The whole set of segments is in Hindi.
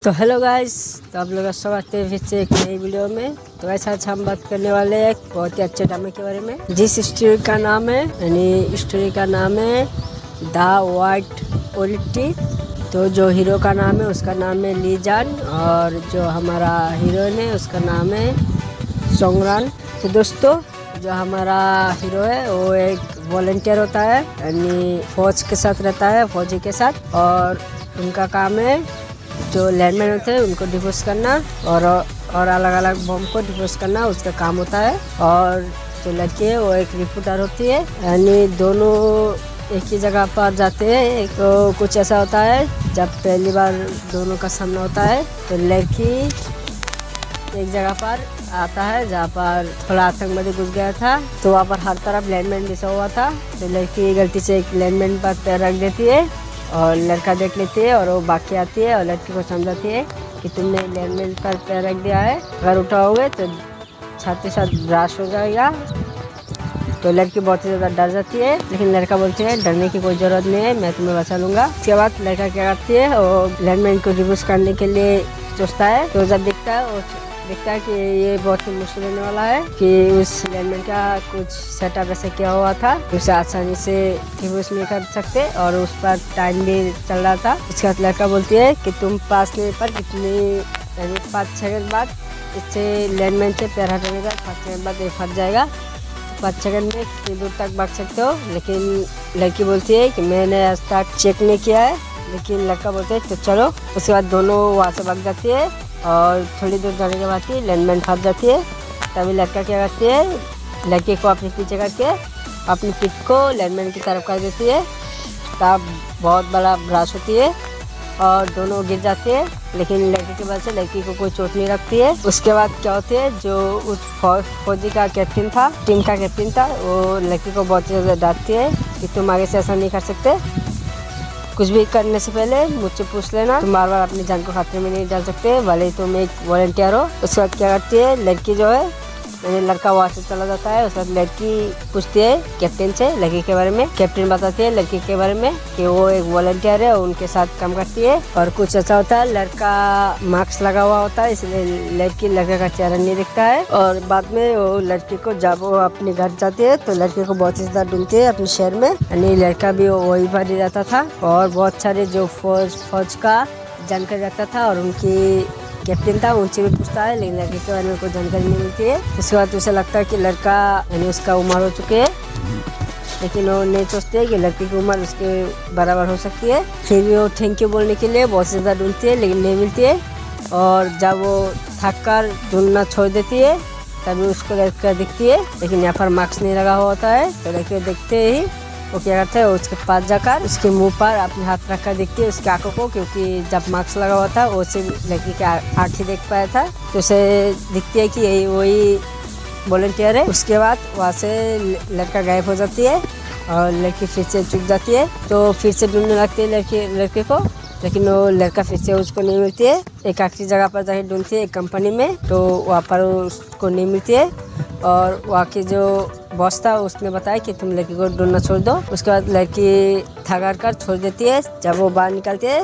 तो हेलो गाइस, तो आप लोग का स्वागत है फिर से एक नई वीडियो में। तो ऐसा आज हम बात करने वाले हैं एक बहुत ही अच्छे ड्रामे के बारे में, जिस स्टोरी का नाम है द वाइट ओलिटी। तो जो हीरो का नाम है उसका नाम है ली जान, और जो हमारा हीरोइन है उसका नाम है सोंगरान। तो दोस्तों, जो हमारा हीरो है वो एक वॉलंटियर होता है, यानी फौज के साथ रहता है, फौजी के साथ। और उनका काम है जो लैंडमैन होते हैं उनको डिफोर्स करना और अलग अलग बम को डिफोर्स करना उसका काम होता है। और जो लड़की है वो एक रिपोर्टर होती है, यानी दोनों एक ही जगह पर जाते हैं। एक कुछ ऐसा होता है जब पहली बार दोनों का सामना होता है, तो लड़की एक जगह पर आता है जहाँ पर थोड़ा आतंकवादी घुस गया था, तो वहाँ पर हर तरफ लैंडमैन बिछा हुआ था। तो लड़की गलती से एक लैंडमैन पर पैर रख देती है और लड़का देख लेती है और वो बाकी आती है और लड़की को समझाती है कि तुमने लैंडमैन पर पैर रख दिया है, अगर उठाओगे तो छाती साथ ब्लास्ट हो जाएगा। तो लड़की बहुत ही ज़्यादा डर जाती है, लेकिन लड़का बोलते हैं डरने की कोई ज़रूरत नहीं है, मैं तुम्हें बचा लूँगा। उसके बाद लड़का क्या करती है, और लैंडमैन को डिवोर्स करने के लिए सोचता है। तो जब दिखता है कि ये बहुत ही मुश्किल होने वाला है, कि उस लैंडमैन का कुछ सेटअप ऐसे किया हुआ था, उसे आसानी से डिवोर्स नहीं कर सकते, और उस पर टाइम भी चल रहा था। उसके बाद लड़का बोलती है कि तुम 5 मिनट पर कितनी, यानी 5 सेकंड बाद इससे लैंडमैन से पैर हटाने का 5 सेकंड बाद ये फट जाएगा, 5 सेकंड में कितनी दूर तक भाग सकते हो। लेकिन लड़की बोलती है कि मैंने आज तक चेक नहीं किया है, लेकिन लड़का बोलते है तो चलो। उसके बाद दोनों वहाँ से भाग जाती है और थोड़ी दूर जाने के बाद ही लैंडमैन फंस जाती है। तभी लड़का क्या करती है, लड़के को अपने पीछे करके अपनी पीठ को लैंडमैन की तरफ कर देती है, तब बहुत बड़ा ब्लास्ट होती है और दोनों गिर जाते हैं। लेकिन लड़के की वजह से लड़की को कोई चोट नहीं लगती है। उसके बाद क्या होती है, जो उस फौजी का कैप्टन था, टीम का कैप्टन था, वो लड़की को बहुत ज़्यादा डांटती है कि तुम आगे से ऐसा नहीं कर सकते, कुछ भी करने से पहले मुझसे पूछ लेना, तुम बार बार अपनी जान को खतरे में नहीं डाल सकते, भले ही तुम एक वॉलंटियर हो। उसके बाद क्या करती है लड़की, जो है यानी लड़का वहाँ से चला जाता है। उसके बाद लड़की पूछती है कैप्टन से लड़की के बारे में। कैप्टन बताती है लड़की के बारे में कि वो एक वॉलंटियर है, उनके साथ काम करती है। और कुछ ऐसा होता है, लड़का मास्क लगा हुआ होता है, इसलिए लड़के का चेहरा नहीं दिखता है। और बाद में वो लड़की को, जब वो अपने घर जाती है तो लड़के को बहुत ही ज्यादा ढूंढती है अपने शहर में, यानी लड़का भी वही पर ही रहता था। और बहुत सारे जो फौज का जानकारी रखता था और उनकी कैप्टन था, उनसे भी पूछता है, लेकिन लड़के के बारे में कोई जानकारी नहीं मिलती है। उसके बाद उसे लगता है कि लड़का, यानी उसका उम्र हो चुकी है, लेकिन वो नहीं सोचते है कि लड़की की उम्र उसके बराबर हो सकती है। फिर भी वो थैंक यू बोलने के लिए बहुत ज़्यादा ढूंढती है, लेकिन नहीं मिलती है। और जब वो थक कर ढूंढना छोड़ देती है, तभी उसको लड़का दिखती है, लेकिन यहाँ पर मास्क नहीं लगा हुआ होता है। तो लड़के देखते ही वो क्या करता है, उसके पास जाकर उसके मुंह पर अपने हाथ रखकर देखती है उसकी आंखों को, क्योंकि जब मास्क लगा हुआ था वो सिर्फ लड़की के आँख ही देख पाया था। तो उसे दिखती है कि यही वही वॉलंटियर है। उसके बाद वहाँ से लड़का गायब हो जाती है और लड़की फिर से चुप जाती है। तो फिर से ढूंढने लगती है लड़के को, लेकिन वो लड़का फिर से उसको नहीं मिलती है। एक आखिरी जगह पर जाकर ढूंढती है, एक कंपनी में, तो वहाँ पर उसको नहीं मिलती है। और वहाँ की जो बॉस था उसने बताया कि तुम लड़की को ढूंढना छोड़ दो। उसके बाद लड़की थक कर छोड़ देती है। जब वो बाहर निकलती है,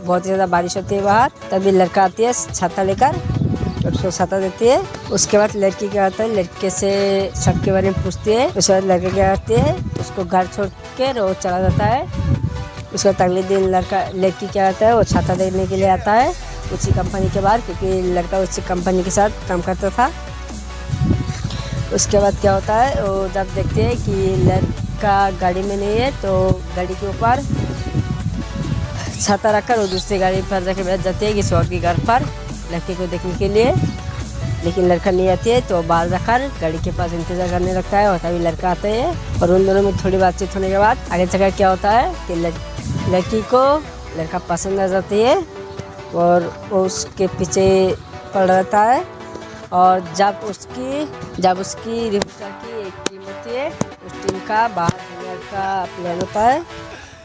बहुत ही ज़्यादा बारिश होती है बाहर, तभी लड़का आती है छाता लेकर और उसको छाता देती है। उसके बाद लड़की क्या होता है, लड़के से सबके बारे में पूछती है। उसके बाद लड़के क्या करती है, उसको घर छोड़ कर वो चला जाता है। उसके बाद अगले दिन लड़की क्या करता है, वो छाता देने के लिए आता है उसी कंपनी के बाहर, क्योंकि लड़का उसी कंपनी के साथ काम करता था। उसके बाद क्या होता है, वो जब देखते हैं कि लड़का गाड़ी में नहीं है, तो गाड़ी के ऊपर छाता रखकर वो दूसरी गाड़ी पर जाके बैठ जाती है किसी और के घर पर लड़के को देखने के लिए। लेकिन लड़का नहीं आती है, तो बाहर रखकर गाड़ी के पास इंतजार करने लगता है, और तभी लड़का आता है। और उन दोनों में थोड़ी बातचीत होने के बाद आगे चलकर क्या होता है कि लड़की को लड़का पसंद आ जाती है और वो उसके पीछे पड़ रहता है। और जब उसकी रिपोर्टर की एक टीम होती है, उस टीम का बाहर डिनर का प्लान होता है,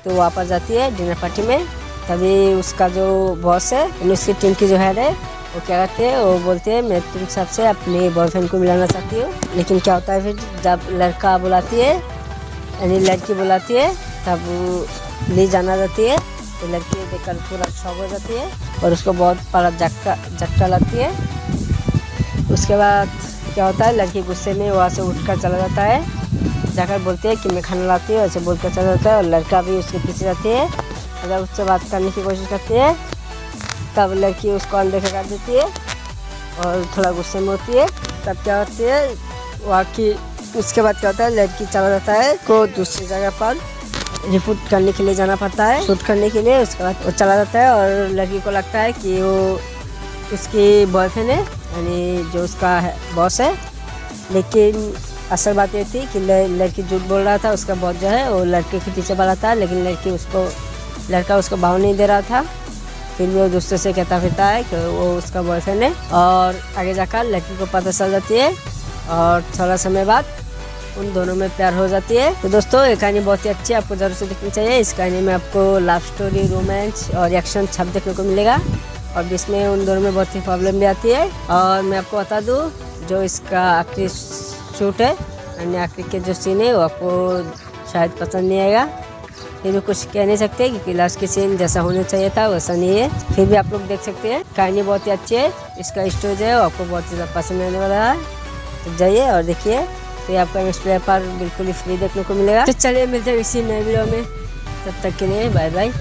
तो वापस जाती है डिनर पार्टी में। तभी उसका जो बॉस है, उसकी टीम की जो हेड है, वो क्या करते हैं, वो बोलते हैं मैं तुम सबसे अपने बॉयफ्रेंड को मिलाना चाहती हूँ। लेकिन क्या होता है, फिर जब लड़का बुलाती है, यानी लड़की बुलाती है, तब ली जाना जाती है। तो लड़की देखकर पूरा शॉक हो जाती है और उसको बहुत बड़ा झटका लगती है। उसके बाद क्या होता है, लड़की गुस्से में वहाँ से उठकर चला जाता है, जाकर बोलती है कि मैं खाना लाती हूँ, ऐसे बोलकर चला जाता है। और लड़का भी उसके पीछे जाती है, अगर उससे बात करने की कोशिश करती है तब लड़की उसको अनदेखा कर देती है और थोड़ा गुस्से में होती है। तब क्या होती है वहाँ की, उसके बाद क्या होता है, लड़की चला जाता है को दूसरी जगह पर रिपोर्ट करने के लिए जाना पड़ता है, शूट करने के लिए। उसके बाद वो चला जाता है और लड़की को लगता है कि वो उसकी बॉयफ्रेंड है, यानी जो उसका बॉस है। लेकिन असल बात ये थी कि लड़की झूठ बोल रहा था, उसका बॉस जो है वो लड़के के पीछे पड़ा था, लेकिन लड़का उसको भाव नहीं दे रहा था। फिर भी वो दूसरे से कहता फिरता है कि वो उसका बॉयफ्रेंड है और आगे जाकर लड़की को पता चल जाती है और थोड़ा समय बाद उन दोनों में प्यार हो जाती है। तो दोस्तों ये कहानी बहुत ही अच्छी है, आपको जरूर से देखनी चाहिए। इस कहानी में आपको लव स्टोरी, रोमांस और एक्शन सब देखने को मिलेगा और बीच में उन दोनों में बहुत ही प्रॉब्लम भी आती है। और मैं आपको बता दूँ, जो इसका आखिरी शूट है यानी आखिरी के जो सीन है वो आपको शायद पसंद नहीं आएगा। फिर भी कुछ कह नहीं सकते क्योंकि लास्ट के सीन जैसा होना चाहिए था वैसा नहीं है। फिर भी आप लोग देख सकते हैं, कहानी बहुत ही अच्छी है, इसका स्टोरी जो है वो आपको बहुत ही ज़्यादा पसंद आने वाला है। तो जाइए और देखिए, तो ये आपका नेक्स्ट पर बिल्कुल ही फ्री देखने को मिलेगा। तो चलिए मिलते हैं इसी नए वीडियो में, तब तक के लिए बाय बाय।